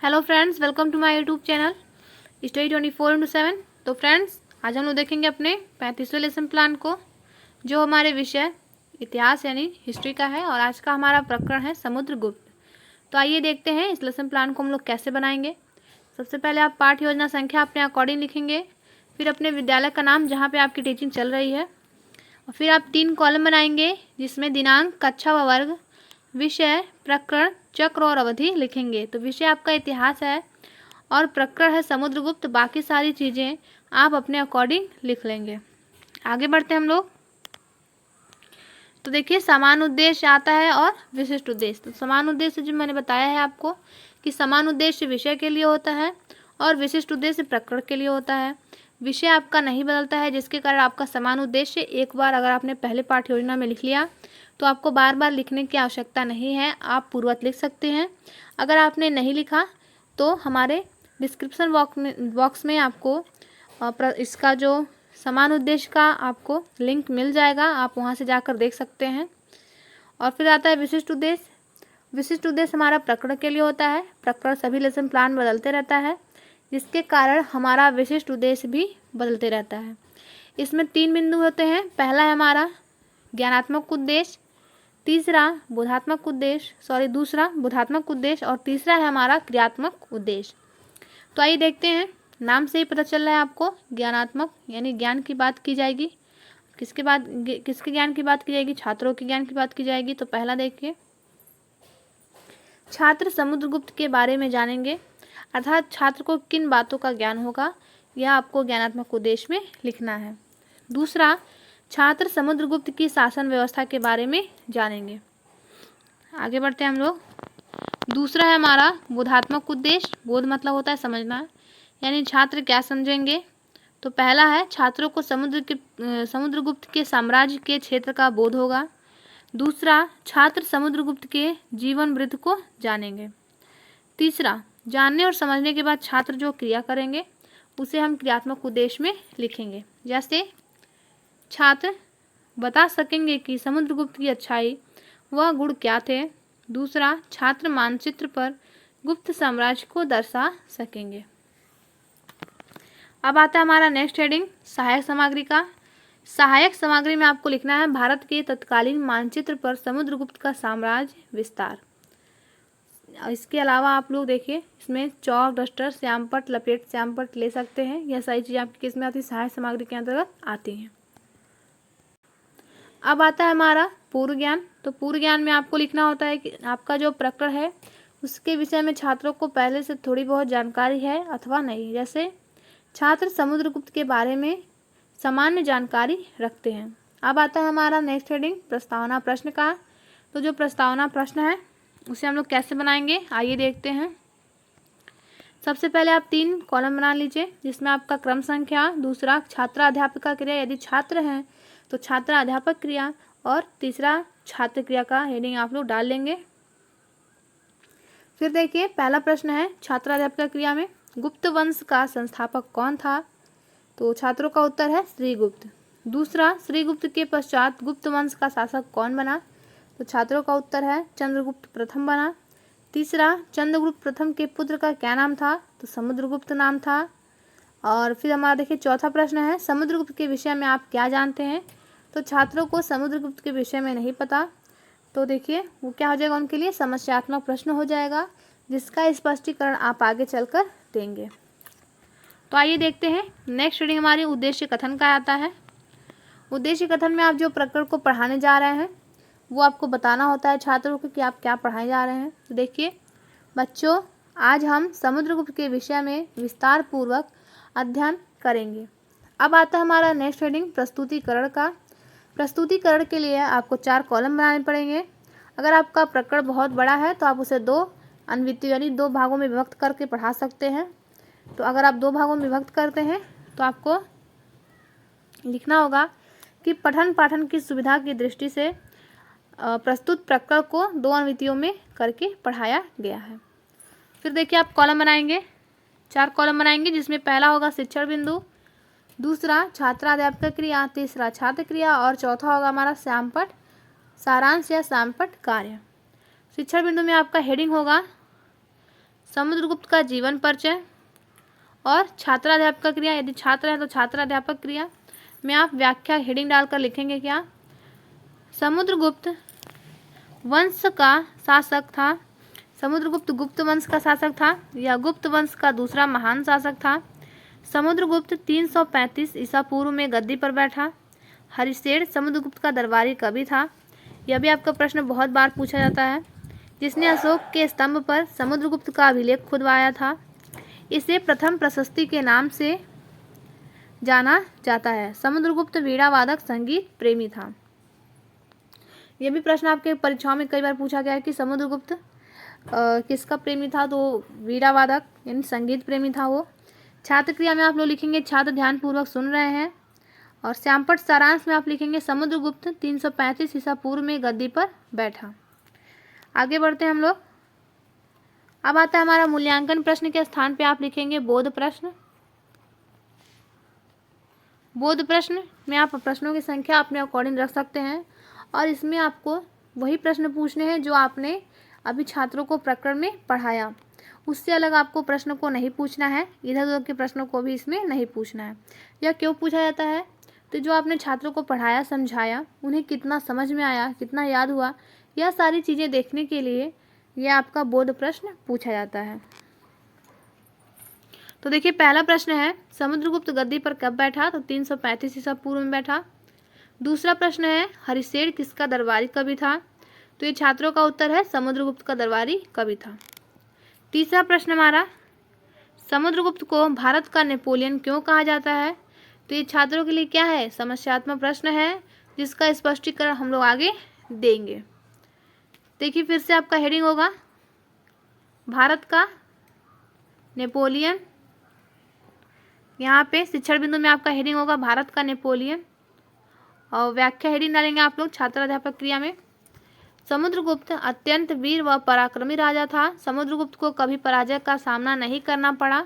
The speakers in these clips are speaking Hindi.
Hello friends, welcome to my YouTube channel study 24/7। तो फ्रेंड्स, आज हम लोग देखेंगे अपने 35वें लेसन प्लान को, जो हमारे विषय इतिहास यानी हिस्ट्री का है। और आज का हमारा प्रकरण है समुद्रगुप्त। तो आइए देखते हैं इस लेसन प्लान को हम लोग कैसे बनाएंगे। सबसे पहले आप पाठ योजना संख्या अपने अकॉर्डिंग लिखेंगे, फिर अपने विद्यालय का नाम जहाँ पर आपकी टीचिंग चल रही है, और फिर आप 3 कॉलम बनाएंगे जिसमें दिनांक, कक्षा व वर्ग, विषय, प्रकरण, चक्र और अवधि लिखेंगे। तो विषय आपका इतिहास है और प्रकरण है समुद्रगुप्त। बाकी सारी चीज़ें आप अपने अकॉर्डिंग लिख लेंगे। आगे बढ़ते हैं हम लोग। तो देखिए, समान उद्देश्य आता है और विशिष्ट उद्देश्य। तो समान उद्देश्य जो मैंने बताया है आपको कि समान उद्देश्य विषय के लिए होता है और विशिष्ट उद्देश्य प्रकरण के लिए होता है। विषय आपका नहीं बदलता है, जिसके कारण आपका समान उद्देश्य एक बार अगर आपने पहले पाठ योजना में लिख लिया तो आपको बार बार लिखने की आवश्यकता नहीं है, आप पूर्ववत लिख सकते हैं। अगर आपने नहीं लिखा तो हमारे डिस्क्रिप्शन बॉक्स में आपको इसका जो समान उद्देश्य का आपको लिंक मिल जाएगा, आप वहां से जाकर देख सकते हैं। और फिर आता है विशिष्ट उद्देश्य। विशिष्ट उद्देश्य हमारा प्रकरण के लिए होता है। प्रकरण सभी लेसन प्लान बदलते रहता है, जिसके कारण हमारा विशिष्ट उद्देश्य भी बदलते रहता है। इसमें 3 बिंदु होते हैं। पहला है हमारा ज्ञानात्मक उद्देश्य, दूसरा बोधात्मक उद्देश्य और तीसरा है हमारा क्रियात्मक उद्देश्य। तो आइए देखते हैं। नाम से ही पता चल रहा है आपको, ज्ञानात्मक यानी ज्ञान की बात की जाएगी। किसके ज्ञान की बात की जाएगी? छात्रों के ज्ञान की बात की जाएगी। तो पहला देखिए, छात्र समुद्रगुप्त के बारे में जानेंगे, अर्थात छात्र को किन बातों का ज्ञान होगा, यह आपको ज्ञानात्मक उद्देश्य में लिखना है। दूसरा, छात्र समुद्रगुप्त की शासन व्यवस्था के बारे में जानेंगे। आगे बढ़ते हैं हम लोग। दूसरा है हमारा बोधात्मक उद्देश्य। बोध मतलब होता है समझना, यानी छात्र क्या समझेंगे। तो पहला है, छात्रों को समुद्रगुप्त के साम्राज्य के क्षेत्र का बोध होगा। दूसरा, छात्र समुद्रगुप्त के जीवन वृत्त को जानेंगे। तीसरा, जानने और समझने के बाद छात्र जो क्रिया करेंगे उसे हम क्रियात्मक उद्देश्य में लिखेंगे। जैसे छात्र बता सकेंगे कि समुद्रगुप्त की अच्छाई व गुण क्या थे। दूसरा, छात्र मानचित्र पर गुप्त साम्राज्य को दर्शा सकेंगे। अब आता है हमारा नेक्स्ट हेडिंग, सहायक सामग्री का। सहायक सामग्री में आपको लिखना है भारत के तत्कालीन मानचित्र पर समुद्रगुप्त का साम्राज्य विस्तार। इसके अलावा आप लोग देखिए, इसमें चौक, डस्टर, श्यामपट्ट, लपेट श्यामपट्ट ले सकते हैं। यह सारी चीज़ें आपकी किस में आती है? सहायक सामग्री के अंतर्गत आती हैं। अब आता है हमारा पूर्व ज्ञान। तो पूर्व ज्ञान में आपको लिखना होता है कि आपका जो प्रकरण है उसके विषय में छात्रों को पहले से थोड़ी बहुत जानकारी है अथवा नहीं। जैसे छात्र समुद्रगुप्त के बारे में सामान्य जानकारी रखते हैं। अब आता है हमारा नेक्स्ट हेडिंग, प्रस्तावना प्रश्न का। तो जो प्रस्तावना प्रश्न है उसे हम लोग कैसे बनाएंगे, आइए देखते हैं। सबसे पहले आप 3 कॉलम बना लीजिए, जिसमें आपका क्रम संख्या, दूसरा छात्र अध्यापिका क्रिया यदि छात्र हैं तो छात्र अध्यापक क्रिया, और तीसरा छात्र क्रिया का हेडिंग आप लोग डाल लेंगे। फिर देखिए, पहला प्रश्न है, छात्र अध्यापिका क्रिया में गुप्त वंश का संस्थापक कौन था? तो छात्रों का उत्तर है श्रीगुप्त। दूसरा, श्रीगुप्त के पश्चात गुप्त वंश का शासक कौन बना? तो छात्रों का उत्तर है चंद्रगुप्त प्रथम बना। तीसरा, चंद्रगुप्त प्रथम के पुत्र का क्या नाम था? तो समुद्रगुप्त नाम था। और फिर हमारा देखिए चौथा प्रश्न है, समुद्रगुप्त के विषय में आप क्या जानते हैं? तो छात्रों को समुद्रगुप्त के विषय में नहीं पता, तो देखिए वो क्या हो जाएगा, उनके लिए समस्यात्मक प्रश्न हो जाएगा, जिसका स्पष्टीकरण आप आगे चलकर देंगे। तो आइए देखते हैं नेक्स्ट रीडिंग हमारी उद्देश्य कथन का आता है। उद्देश्य कथन में आप जो प्रकरण को पढ़ाने जा रहे हैं वो आपको बताना होता है छात्रों को कि आप क्या पढ़ाने जा रहे हैं। तो देखिए बच्चों, आज हम समुद्रगुप्त के विषय में विस्तार पूर्वक अध्ययन करेंगे। अब आता है हमारा नेक्स्ट हेडिंग, प्रस्तुतिकरण का। प्रस्तुतिकरण के लिए आपको 4 कॉलम बनाने पड़ेंगे। अगर आपका प्रकरण बहुत बड़ा है तो आप उसे 2 अन्वितियों यानी 2 भागों में विभक्त करके पढ़ा सकते हैं। तो अगर आप 2 भागों में विभक्त करते हैं तो आपको लिखना होगा कि पठन पाठन की सुविधा की दृष्टि से प्रस्तुत प्रकरण को 2 अन्वितियों में करके पढ़ाया गया है। फिर देखिए आप कॉलम बनाएंगे, 4 कॉलम बनाएंगे, जिसमें पहला होगा शिक्षण बिंदु, दूसरा छात्राध्यापक क्रिया, तीसरा छात्र क्रिया और चौथा होगा हमारा श्यामपट्ट सारांश या श्यामपट्ट कार्य। शिक्षण बिंदु में आपका हेडिंग होगा समुद्रगुप्त का जीवन परिचय और छात्राध्यापक क्रिया, यदि छात्र है तो छात्राध्यापक क्रिया में आप व्याख्या हेडिंग डालकर लिखेंगे क्या? समुद्रगुप्त वंश का शासक था। समुद्रगुप्त गुप्त वंश का शासक था या गुप्त वंश का दूसरा महान शासक था। समुद्रगुप्त 335 ईसा पूर्व में गद्दी पर बैठा। हरिशेर समुद्रगुप्त का दरबारी कवि था। यह भी आपका प्रश्न बहुत बार पूछा जाता है। जिसने अशोक के स्तंभ पर समुद्रगुप्त का अभिलेख खुदवाया था। इसे प्रथम प्रशस्ति के नाम से जाना जाता है। समुद्रगुप्त वीणा वादक संगीत प्रेमी था। यह भी प्रश्न आपके परीक्षाओं में कई बार पूछा गया है कि समुद्रगुप्त किसका प्रेमी था, तो वीणा वादक यानी संगीत प्रेमी था वो। छात्र क्रिया में आप लोग लिखेंगे छात्र ध्यानपूर्वक सुन रहे हैं, और श्यामपट्ट सारांश में आप लिखेंगे समुद्रगुप्त 335 ईसा पूर्व में गद्दी पर बैठा। आगे बढ़ते हैं हम लोग। अब आता है हमारा मूल्यांकन प्रश्न के स्थान पे आप लिखेंगे बोध प्रश्न। बोध प्रश्न में आप प्रश्नों की संख्या अपने अकॉर्डिंग रख सकते हैं, और इसमें आपको वही प्रश्न पूछने हैं जो आपने अभी छात्रों को प्रकरण में पढ़ाया। उससे अलग आपको प्रश्न को नहीं पूछना है, इधर उधर के प्रश्नों को भी इसमें नहीं पूछना है। यह क्यों पूछा जाता है? तो जो आपने छात्रों को पढ़ाया समझाया, उन्हें कितना समझ में आया, कितना याद हुआ, यह सारी चीज़ें देखने के लिए यह आपका बोध प्रश्न पूछा जाता है। तो देखिए पहला प्रश्न है समुद्रगुप्त गद्दी पर कब बैठा, तो 335 ईसा पूर्व में बैठा। दूसरा प्रश्न है हरिशेर किसका दरबारी कवि था, तो ये छात्रों का उत्तर है समुद्रगुप्त का दरबारी कवि था। तीसरा प्रश्न हमारा समुद्रगुप्त को भारत का नेपोलियन क्यों कहा जाता है, तो ये छात्रों के लिए क्या है, समस्यात्मक प्रश्न है, जिसका स्पष्टीकरण हम लोग आगे देंगे। देखिए फिर से आपका हेडिंग होगा भारत का नेपोलियन, यहाँ पे शिक्षण बिंदु में आपका हेडिंग होगा भारत का नेपोलियन, और व्याख्या हेडिंग डालेंगे आप लोग छात्राध्यापक क्रिया में। समुद्रगुप्त अत्यंत वीर व पराक्रमी राजा था। समुद्रगुप्त को कभी पराजय का सामना नहीं करना पड़ा,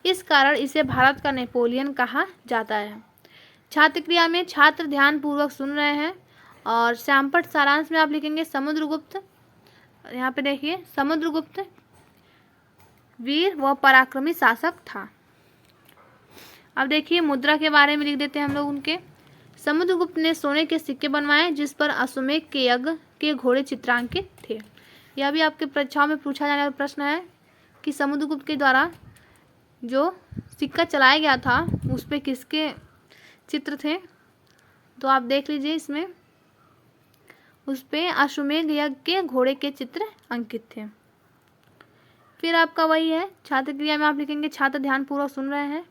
इस कारण इसे भारत का नेपोलियन कहा जाता है। छात्र क्रिया में छात्र ध्यानपूर्वक सुन रहे हैं, और श्यामपट्ट सारांश में आप लिखेंगे समुद्रगुप्त, यहाँ पे देखिए समुद्रगुप्त वीर व पराक्रमी शासक था। अब देखिए मुद्रा के बारे में लिख देते हैं हम लोग उनके। समुद्रगुप्त ने सोने के सिक्के बनवाए जिस पर अश्वमेध के यज्ञ के घोड़े चित्रांकित थे। यह भी आपके परीक्षाओं में पूछा जाने वाला प्रश्न है कि समुद्रगुप्त के द्वारा जो सिक्का चलाया गया था उस पर किसके चित्र थे, तो आप देख लीजिए इसमें उस पर अश्वमेध यज्ञ के घोड़े के चित्र अंकित थे। फिर आपका वही है छात्र क्रिया में आप लिखेंगे छात्र ध्यानपूर्वक सुन रहे हैं,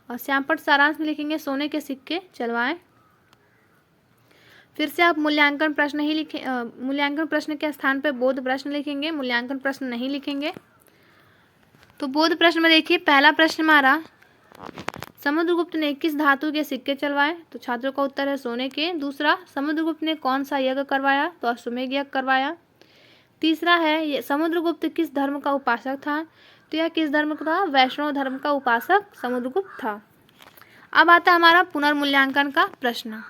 और श्यामपट्ट सारांश में लिखेंगे सोने के सिक्के चलवाएं। फिर से आप मूल्यांकन प्रश्न ही लिखें, मूल्यांकन प्रश्न के स्थान पर बोध प्रश्न लिखेंगे, मूल्यांकन प्रश्न नहीं लिखेंगे। तो बोध प्रश्न में देखिए पहला प्रश्न हमारा समुद्रगुप्त ने किस धातु के सिक्के चलवाए, तो छात्रों का उत्तर है सोने के। दूसरा समुद्रगुप्त ने कौन सा यज्ञ करवाया, तो अश्वमेध यज्ञ करवाया। तीसरा है ये समुद्रगुप्त किस धर्म का उपासक था, तो यह किस धर्म का था, वैष्णव धर्म का उपासक समुद्रगुप्त था। अब आता है हमारा पुनर्मूल्यांकन का प्रश्न।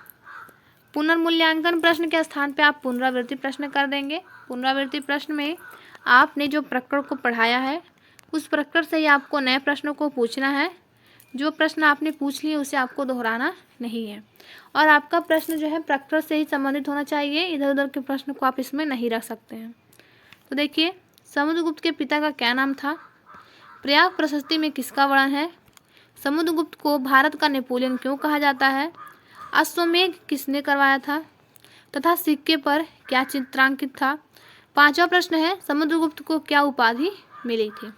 पुनर्मूल्यांकन प्रश्न के स्थान पे आप पुनरावृत्ति प्रश्न कर देंगे। पुनरावृत्ति प्रश्न में आपने जो प्रकरण को पढ़ाया है उस प्रकरण से ही आपको नए प्रश्नों को पूछना है। जो प्रश्न आपने पूछ लिए उसे आपको दोहराना नहीं है, और आपका प्रश्न जो है प्रकरण से ही संबंधित होना चाहिए, इधर उधर के प्रश्न को आप इसमें नहीं रख सकते हैं। तो देखिए समुद्रगुप्त के पिता का क्या नाम था, प्रयाग प्रशस्ति में किसका वर्णन है, समुद्रगुप्त को भारत का नेपोलियन क्यों कहा जाता है, अश्वमेध किसने करवाया था, तथा सिक्के पर क्या चित्रांकित था। पांचवा प्रश्न है समुद्रगुप्त को क्या उपाधि मिली थी।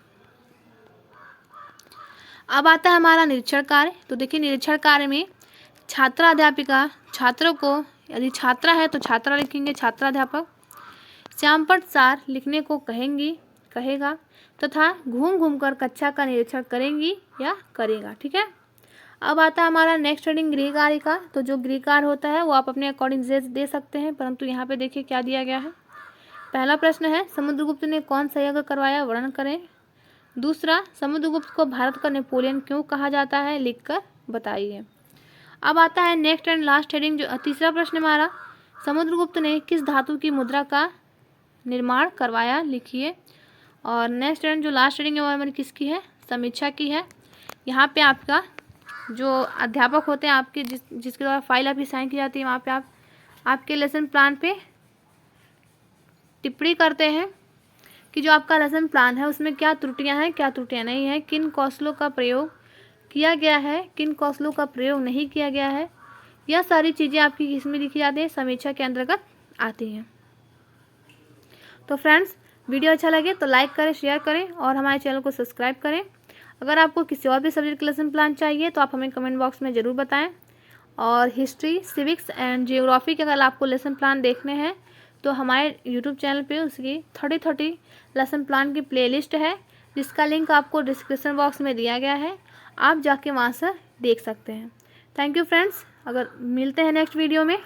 अब आता है हमारा निरीक्षण कार्य। तो देखिए निरीक्षण कार्य में छात्रा अध्यापिका छात्रों को, यदि छात्रा है तो छात्रा लिखेंगे छात्राध्यापक, श्यामपट्ट सार लिखने को कहेगा तथा घूम घूम कर कक्षा का निरीक्षण करेंगी या करेगा। ठीक है। अब आता है हमारा नेक्स्ट हेडिंग गृह कार्य का। तो जो गृह कार्य होता है वो आप अपने अकॉर्डिंग दे सकते हैं, परंतु यहाँ पे देखिए क्या दिया गया है। पहला प्रश्न है समुद्रगुप्त ने कौन सा यज्ञ करवाया, वर्णन करें। दूसरा समुद्रगुप्त को भारत का नेपोलियन क्यों कहा जाता है, लिखकर बताइए। अब आता है नेक्स्ट एंड लास्ट हेडिंग। जो तीसरा प्रश्न हमारा समुद्रगुप्त ने किस धातु की मुद्रा का निर्माण करवाया, लिखिए। और नेक्स्ट रीडिंग जो लास्ट रीडिंग है वो हमारी किसकी है, समीक्षा की है। यहाँ पे आपका जो अध्यापक होते हैं आपके जिसके द्वारा फाइल आपकी साइन की जाती है, वहाँ पे आप आपके लेसन प्लान पे टिप्पणी करते हैं कि जो आपका लेसन प्लान है उसमें क्या त्रुटियां हैं, क्या त्रुटियां नहीं हैं, किन कौशलों का प्रयोग किया गया है, किन कौशलों का प्रयोग नहीं किया गया है। यह सारी चीज़ें आपकी किसमें लिखी जाती हैं, समीक्षा के अंतर्गत आती हैं। तो फ्रेंड्स, वीडियो अच्छा लगे तो लाइक करें, शेयर करें और हमारे चैनल को सब्सक्राइब करें। अगर आपको किसी और भी सब्जेक्ट का लेसन प्लान चाहिए तो आप हमें कमेंट बॉक्स में ज़रूर बताएं। और हिस्ट्री, सिविक्स एंड जियोग्राफी के अगर आपको लेसन प्लान देखने हैं तो हमारे यूट्यूब चैनल पे उसकी 30 लेसन प्लान की प्लेलिस्ट है, जिसका लिंक आपको डिस्क्रिप्शन बॉक्स में दिया गया है। आप जाके वहाँ से देख सकते हैं। Thank you friends. अगर मिलते हैं नेक्स्ट वीडियो में।